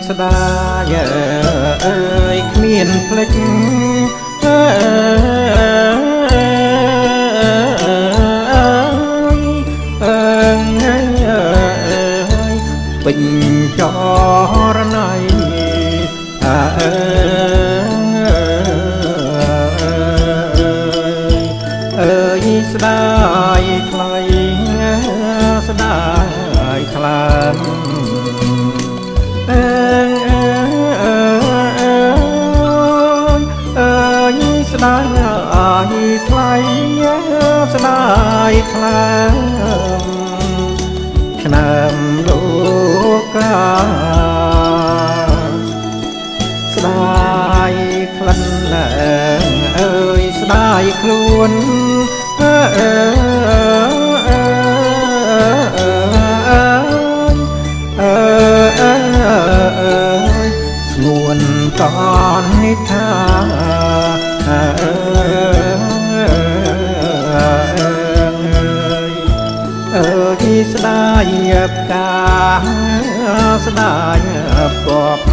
ស្ដាយអើយគ្មានភ្លេចពេញចរណៃអើយស្ដាយថ្លៃស្ដាយថ្លាស្ដាយថ្លៃស្ដាយថ្លាឆ្នាំលោកកាស្ដាយក្លិនអើយស្ដាយខ្លួនស្ងួនកននិថាស្ដាយផ្កាស្ដាយពព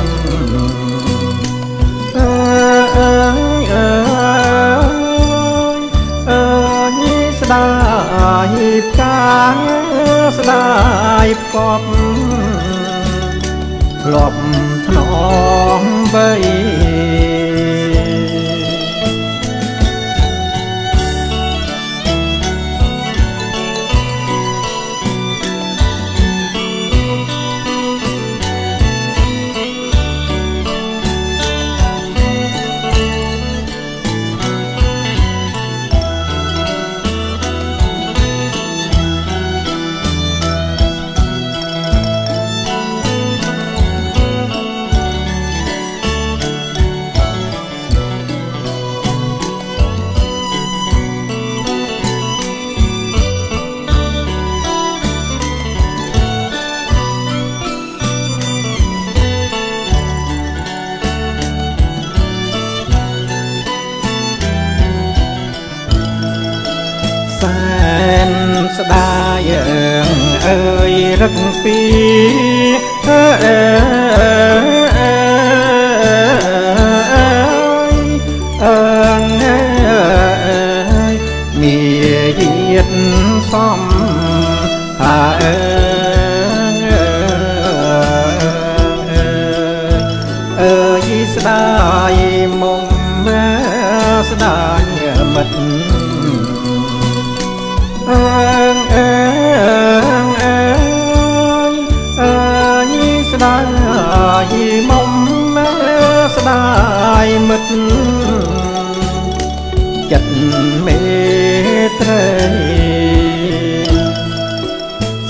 ស្ដាយផ្កាស្ដាយពពធ្លាប់ថ្នមបីសែនស្ដាយអើយរឹកពីមានយាទសំអើយស្ដាយមុំស្ដាយមិត្តស្ដាយមុំស្ដាយមិត្តចិត្តមេត្រី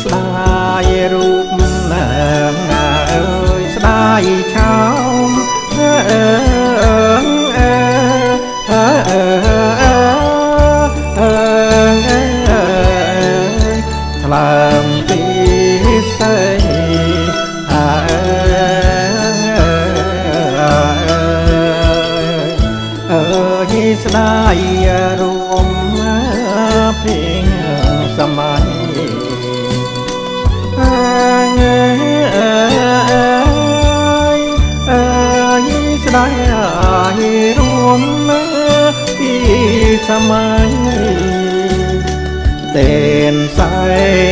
ស្ដាយរូបអើយស្ដាយឆោមថ្លើមពីសេស្ដាយរួមเพลงสมัยស្ដាយរួមពីสมัยเต้นสาย